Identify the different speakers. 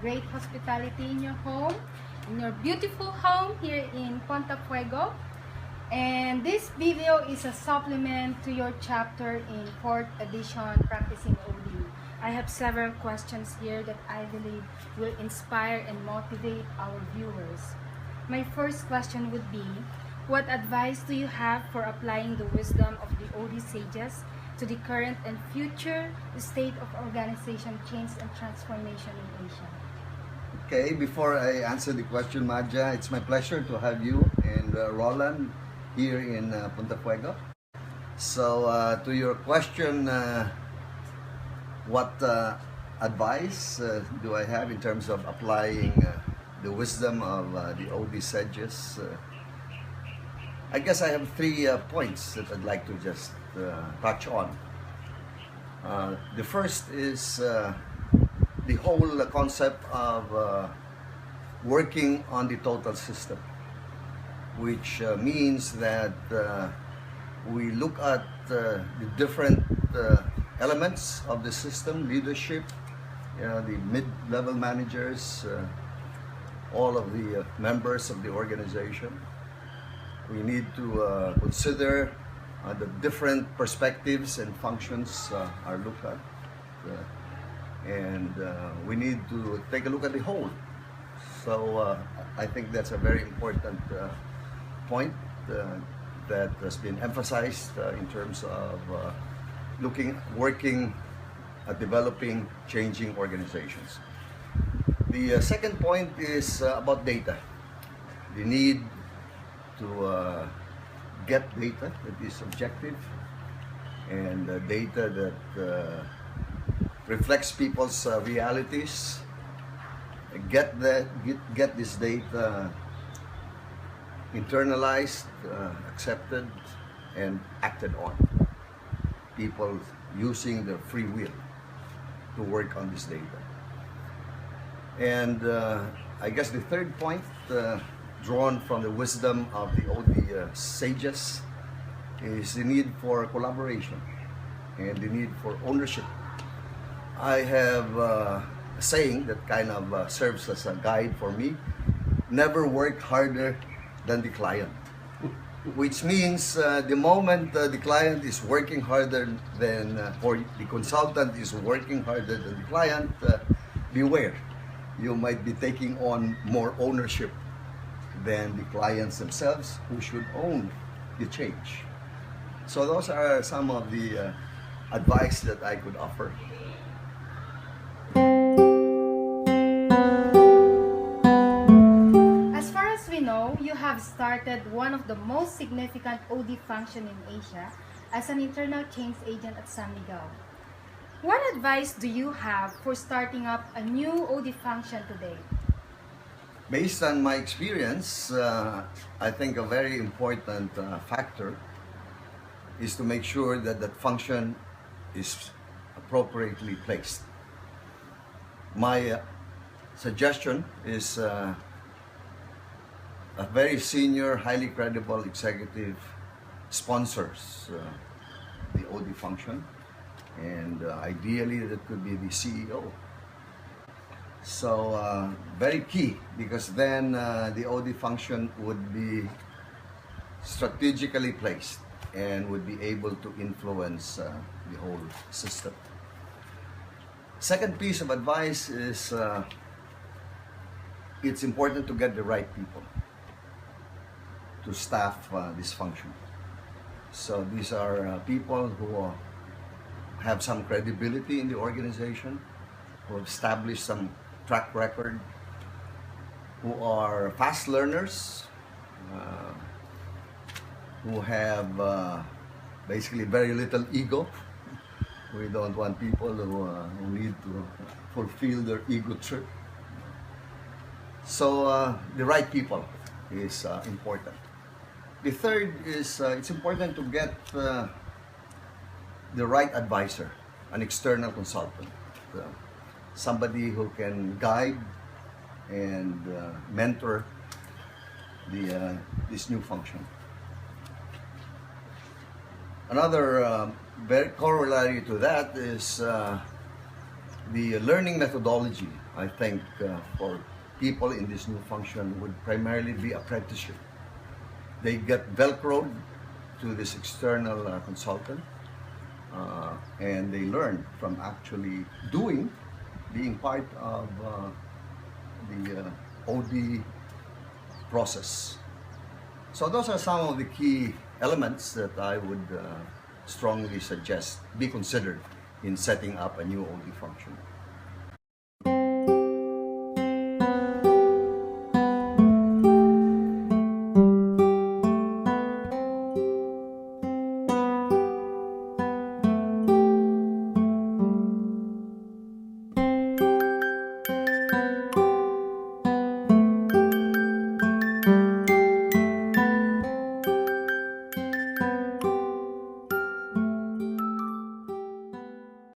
Speaker 1: great hospitality in your home, in your beautiful home here in Ponta Fuego. And this video is a supplement to your chapter in 4th edition Practicing OD. I have several questions here that I believe will inspire and motivate our viewers. My first question would be, what advice do you have for applying the wisdom of the OD sages to the current and future state of organization change and transformation in Asia?
Speaker 2: Okay, before I answer the question, Maja, it's my pleasure to have you and Roland here in Punta Fuego. So to your question, what advice do I have in terms of applying the wisdom of the OD sages? I guess I have 3 points that I'd like to just touch on. The first is the whole concept of working on the total system, which means that we look at the different elements of the system, leadership, the mid-level managers, all of the members of the organization. We need to consider the different perspectives and functions are looked at. And we need to take a look at the whole. So I think that's a very important point that has been emphasized in terms of working at developing, changing organizations. The second point is about data. The need to get data that is objective and data that reflects people's realities. Get this data internalized, accepted, and acted on. People using their free will to work on this data. And I guess the third point, drawn from the wisdom of the OD sages, is the need for collaboration and the need for ownership. I have a saying that kind of serves as a guide for me: never work harder than the client. Which means the moment the client is working harder than, or the consultant is working harder than the client, beware. You might be taking on more ownership than the clients themselves, who should own the change. So those are some of the advice that I could offer.
Speaker 1: As far as we know, you have started one of the most significant OD function in Asia as an internal change agent at San Miguel. What advice do you have for starting up a new OD function today?
Speaker 2: Based on my experience, I think a very important factor is to make sure that that function is appropriately placed. My suggestion is a very senior, highly credible executive sponsors the OD function, and ideally that could be the CEO. So very key, because then the OD function would be strategically placed and would be able to influence the whole system. Second piece of advice is it's important to get the right people to staff this function. So these are people who have some credibility in the organization, who have established some track record, who are fast learners, who have basically very little ego. We don't want people who need to fulfill their ego trip. So the right people is important. The third is it's important to get the right advisor, an external consultant, somebody who can guide and mentor this new function. Another very corollary to that is the learning methodology I think for people in this new function would primarily be apprenticeship. They get velcroed to this external consultant, and they learn from actually doing, being part of the OD process. So those are some of the key elements that I would strongly suggest be considered in setting up a new OD function.